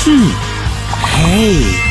Hey.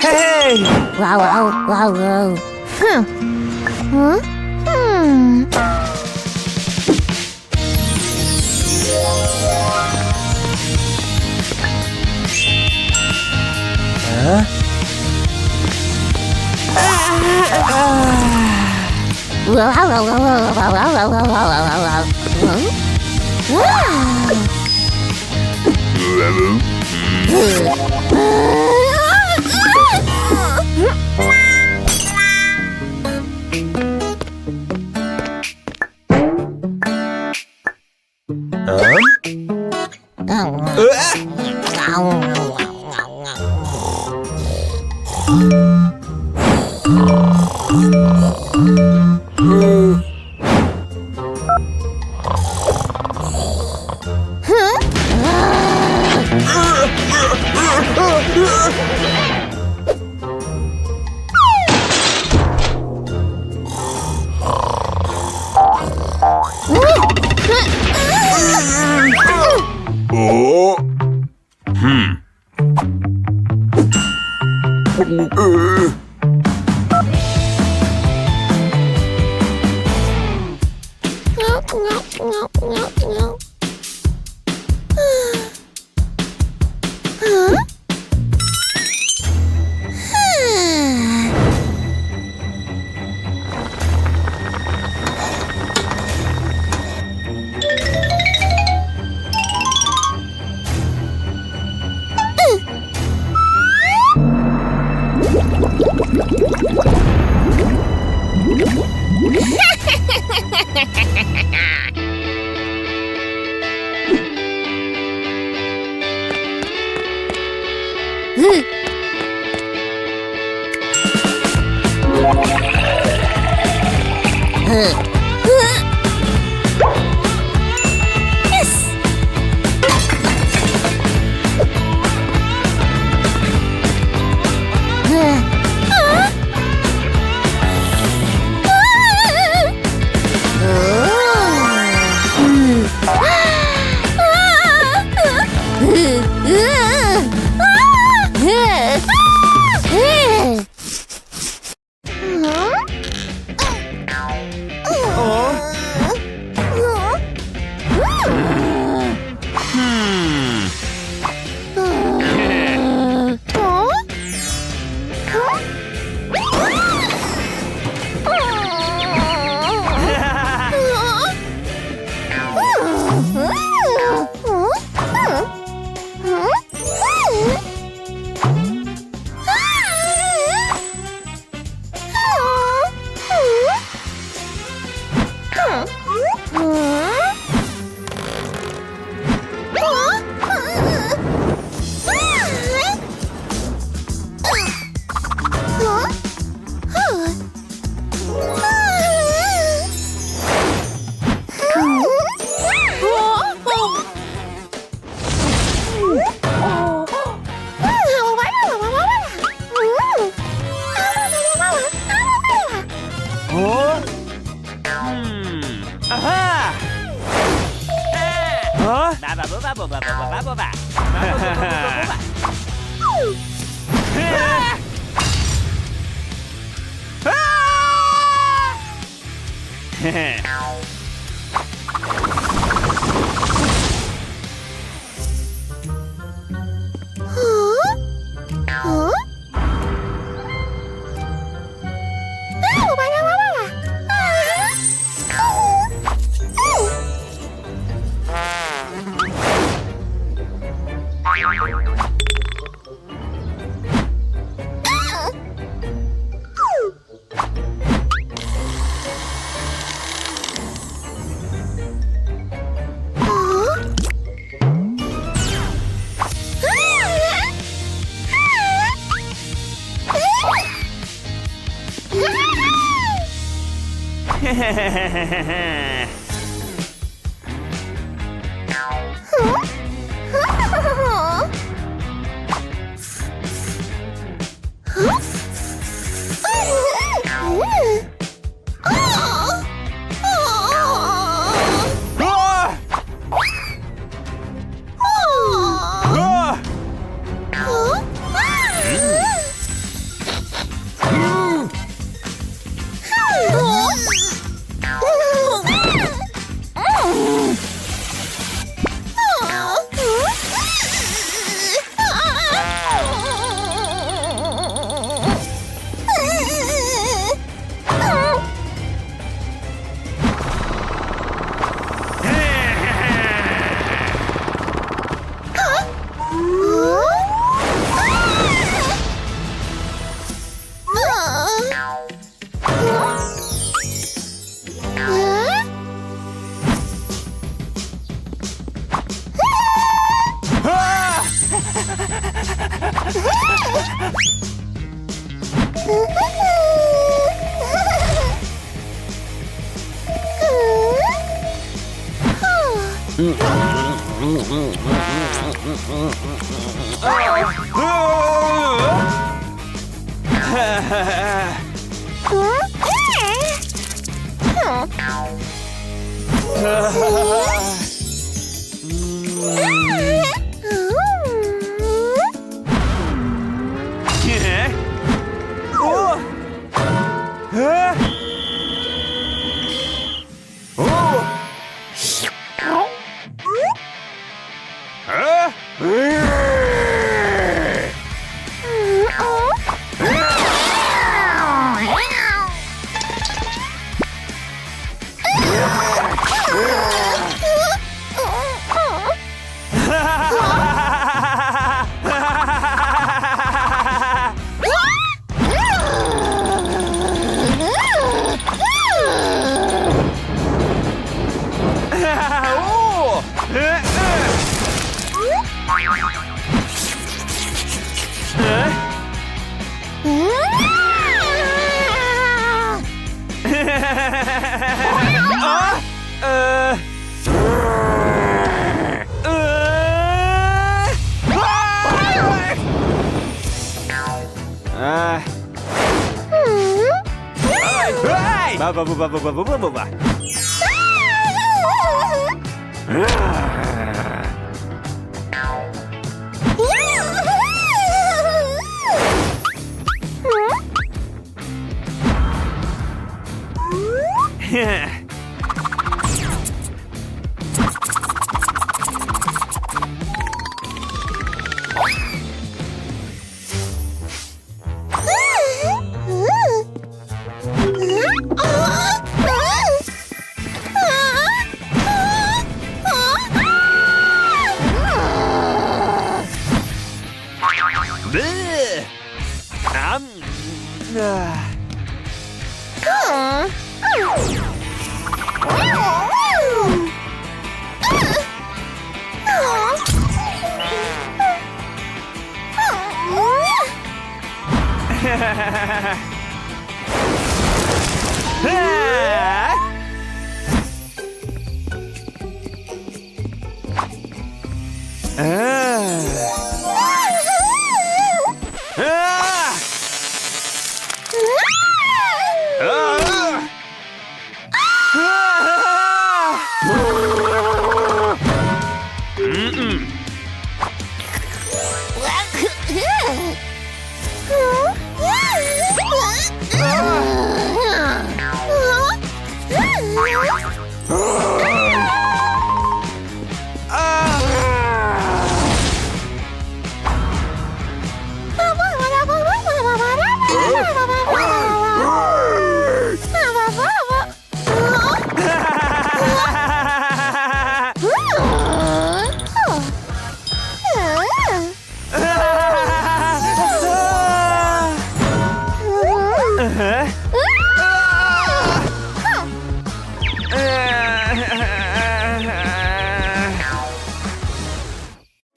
Hey! Wow, wow, wow, wow. Huh? Hmm. Huh? Wow, wow, wow, wow, wow, wow, wow, wow, wow, wow. Oh.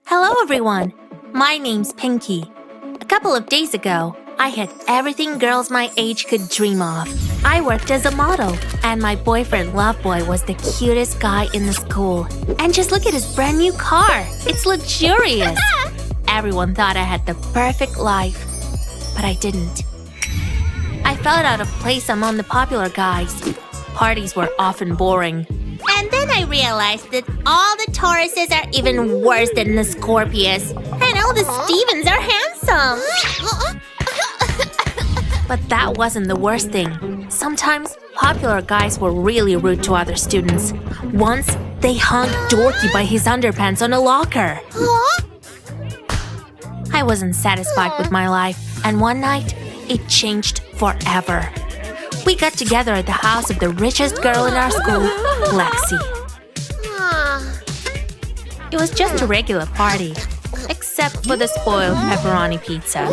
Hello everyone, my name's Pinky. A couple of days ago, I had everything girls my age could dream of. I worked as a model, and my boyfriend Loveboy was the cutest guy in the school. And just look at his brand new car. It's luxurious. Everyone thought I had the perfect life, but I didn't. I felt out of place among the popular guys. Parties were often boring. And then I realized that all the Tauruses are even worse than the Scorpius. And all the Stevens are handsome. But that wasn't the worst thing. Sometimes, popular guys were really rude to other students. Once, they hung Dorky by his underpants on a locker. I wasn't satisfied with my life, and one night, it changed forever. We got together at the house of the richest girl in our school, Lexi. It was just a regular party, except for the spoiled pepperoni pizza.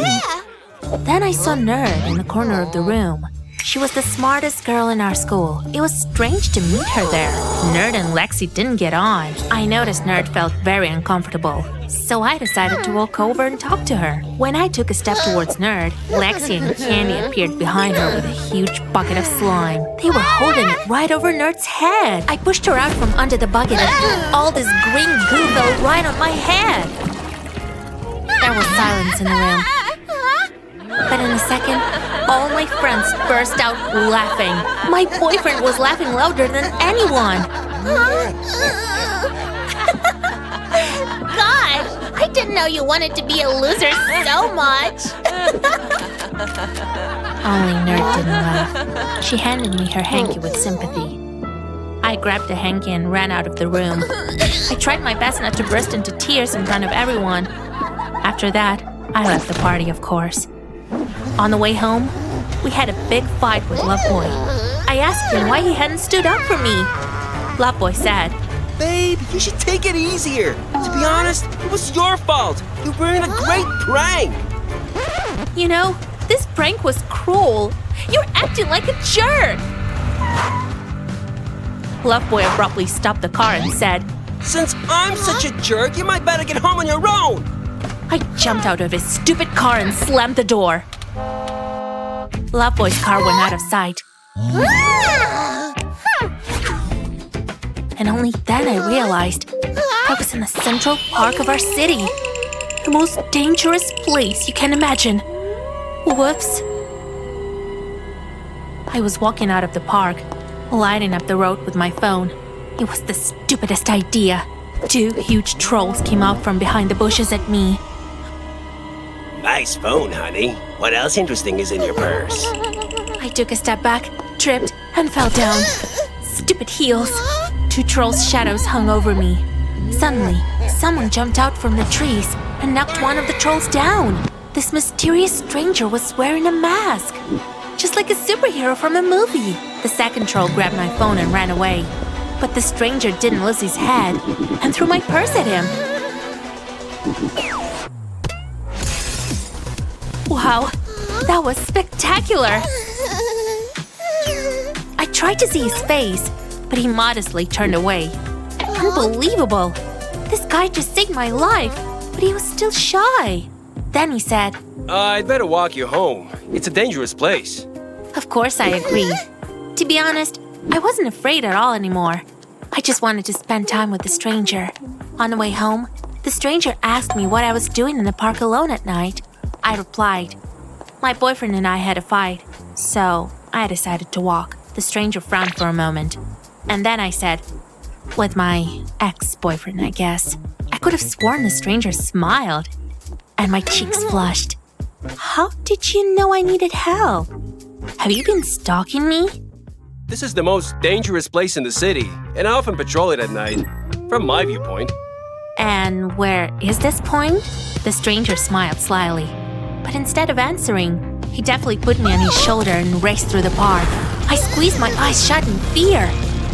Then I saw Nerd in the corner of the room. She was the smartest girl in our school. It was strange to meet her there. Nerd and Lexi didn't get on. I noticed Nerd felt very uncomfortable, so I decided to walk over and talk to her. When I took a step towards Nerd, Lexi and Candy appeared behind her with a huge bucket of slime. They were holding it right over Nerd's head. I pushed her out from under the bucket and all this green goo fell right on my head. There was silence in the room. But in a second, all my friends burst out laughing. My boyfriend was laughing louder than anyone. Gosh, I didn't know you wanted to be a loser so much. Only Nerd didn't laugh. She handed me her hanky with sympathy. I grabbed the hanky and ran out of the room. I tried my best not to burst into tears in front of everyone. After that, I left the party, of course. On the way home, we had a big fight with Loveboy. I asked him why he hadn't stood up for me. Loveboy said, Babe, you should take it easier. To be honest, it was your fault. You were in a great prank. You know, this prank was cruel. You're acting like a jerk. Loveboy abruptly stopped the car and said, Since I'm such a jerk, you might better get home on your own. I jumped out of his stupid car and slammed the door. Loveboy's car went out of sight. And only then I realized I was in the central park of our city. The most dangerous place you can imagine. Whoops. I was walking out of the park, lighting up the road with my phone. It was the stupidest idea. 2 huge trolls came out from behind the bushes at me. Nice phone, honey. What else interesting is in your purse? I took a step back, tripped, and fell down. Stupid heels. 2 trolls' shadows hung over me. Suddenly, someone jumped out from the trees and knocked one of the trolls down. This mysterious stranger was wearing a mask, just like a superhero from a movie. The second troll grabbed my phone and ran away. But the stranger didn't lose his head and threw my purse at him. Wow, that was spectacular! I tried to see his face, but he modestly turned away. Unbelievable! This guy just saved my life, but he was still shy. Then he said, I'd better walk you home. It's a dangerous place. Of course I agreed. To be honest, I wasn't afraid at all anymore. I just wanted to spend time with the stranger. On the way home, the stranger asked me what I was doing in the park alone at night. I replied, my boyfriend and I had a fight, so I decided to walk. The stranger frowned for a moment, and then I said, with my ex-boyfriend, I guess. I could have sworn the stranger smiled, and my cheeks flushed. How did you know I needed help? Have you been stalking me? This is the most dangerous place in the city, and I often patrol it at night, from my viewpoint. And where is this point? The stranger smiled slyly. But instead of answering, he deftly put me on his shoulder and raced through the park. I squeezed my eyes shut in fear.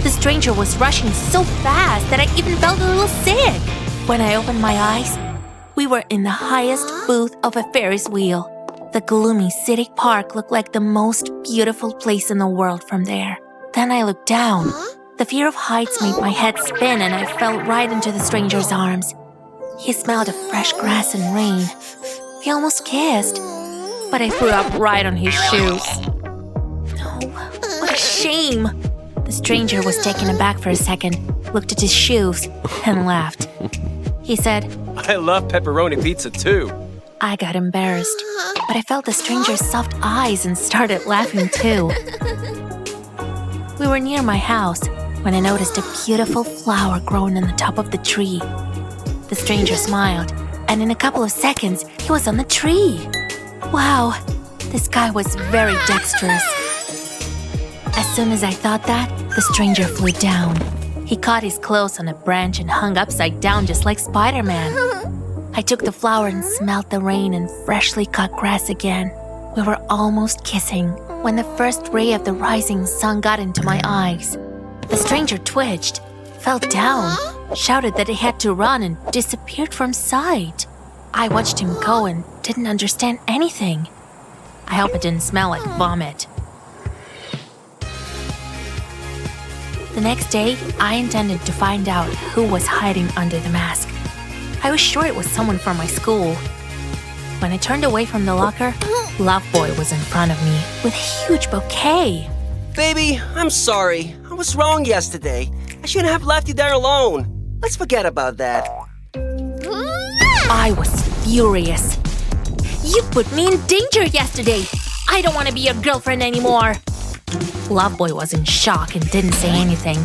The stranger was rushing so fast that I even felt a little sick. When I opened my eyes, we were in the highest booth of a Ferris wheel. The gloomy city park looked like the most beautiful place in the world from there. Then I looked down. The fear of heights made my head spin and I fell right into the stranger's arms. He smelled of fresh grass and rain. We almost kissed, but I threw up right on his shoes. Oh, what a shame! The stranger was taken aback for a second, looked at his shoes, and laughed. He said, I love pepperoni pizza too. I got embarrassed, but I felt the stranger's soft eyes and started laughing too. We were near my house when I noticed a beautiful flower growing on the top of the tree. The stranger smiled, and in a couple of seconds, he was on the tree. Wow, this guy was very dexterous. As soon as I thought that, the stranger flew down. He caught his clothes on a branch and hung upside down just like Spider-Man. I took the flower and smelled the rain and freshly cut grass again. We were almost kissing when the first ray of the rising sun got into my eyes. The stranger twitched, fell down, shouted that he had to run and disappeared from sight. I watched him go and didn't understand anything. I hope it didn't smell like vomit. The next day, I intended to find out who was hiding under the mask. I was sure it was someone from my school. When I turned away from the locker, Loveboy was in front of me with a huge bouquet. Baby, I'm sorry. I was wrong yesterday. I shouldn't have left you there alone. Let's forget about that. I was furious. You put me in danger yesterday. I don't want to be your girlfriend anymore. Loveboy was in shock and didn't say anything.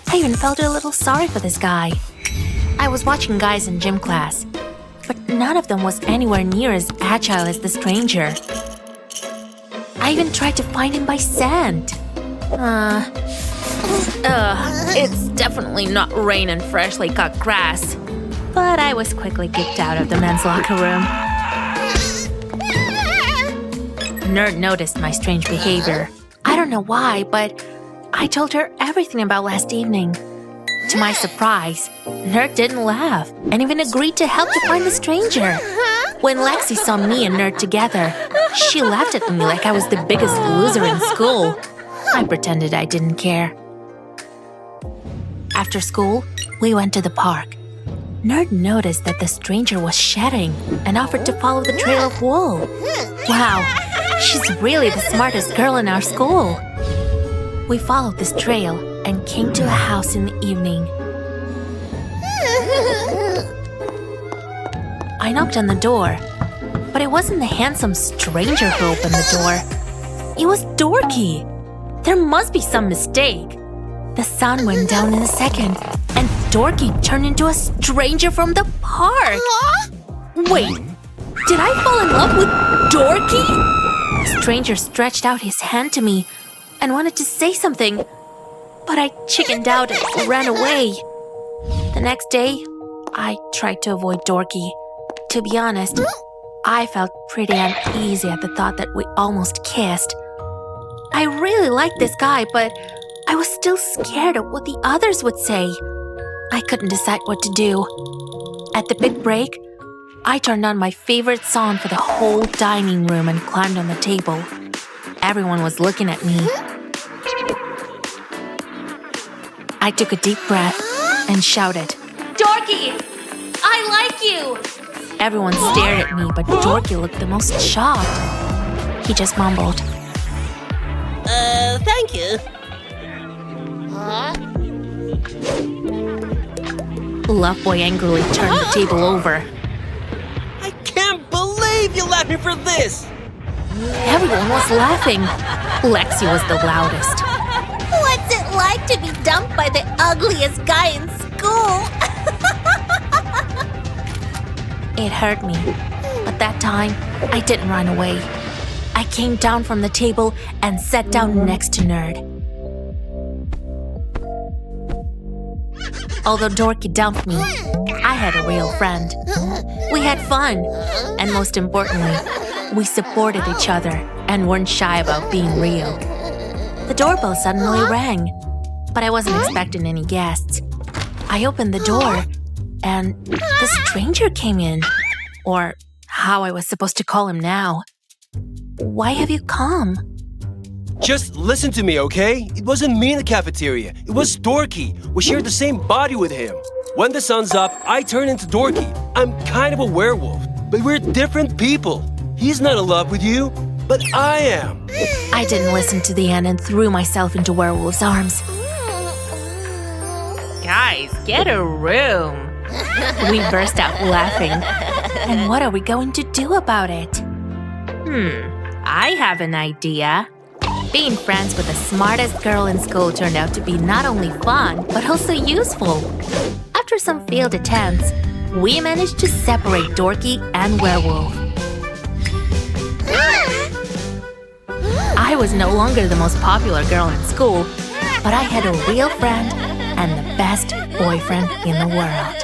I even felt a little sorry for this guy. I was watching guys in gym class, but none of them was anywhere near as agile as the stranger. I even tried to find him by scent. It's definitely not rain and freshly cut grass. But I was quickly kicked out of the men's locker room. Nerd noticed my strange behavior. I don't know why, but I told her everything about last evening. To my surprise, Nerd didn't laugh and even agreed to help to find the stranger. When Lexi saw me and Nerd together, she laughed at me like I was the biggest loser in school. I pretended I didn't care. After school, we went to the park. Nerd noticed that the stranger was shedding and offered to follow the trail of wool. Wow, she's really the smartest girl in our school. We followed this trail and came to a house in the evening. I knocked on the door, but it wasn't the handsome stranger who opened the door. It was Dorky. There must be some mistake. The sun went down in a second, and Dorky turned into a stranger from the park. Wait, did I fall in love with Dorky? The stranger stretched out his hand to me and wanted to say something, but I chickened out and ran away. The next day, I tried to avoid Dorky. To be honest, I felt pretty uneasy at the thought that we almost kissed. I really liked this guy, but I was still scared of what the others would say. I couldn't decide what to do. At the big break, I turned on my favorite song for the whole dining room and climbed on the table. Everyone was looking at me. I took a deep breath and shouted, "Dorky! I like you!" Everyone stared at me, but Dorky looked the most shocked. He just mumbled, Thank you. Loveboy angrily turned the table over. I can't believe you left me for this! Everyone was laughing. Lexi was the loudest. What's it like to be dumped by the ugliest guy in school? It hurt me, but that time, I didn't run away. I came down from the table and sat down next to Nerd. Although Dorky dumped me, I had a real friend. We had fun, and most importantly, we supported each other and weren't shy about being real. The doorbell suddenly rang, but I wasn't expecting any guests. I opened the door, and the stranger came in, or how I was supposed to call him now. Why have you come? Just listen to me, okay? It wasn't me in the cafeteria. It was Dorky. We shared the same body with him. When the sun's up, I turn into Dorky. I'm kind of a werewolf, but we're different people. He's not in love with you, but I am. I didn't listen to the end and threw myself into Werewolf's arms. Guys, get a room. We burst out laughing. And what are we going to do about it? I have an idea. Being friends with the smartest girl in school turned out to be not only fun, but also useful. After some failed attempts, we managed to separate Dorky and Werewolf. I was no longer the most popular girl in school, but I had a real friend and the best boyfriend in the world.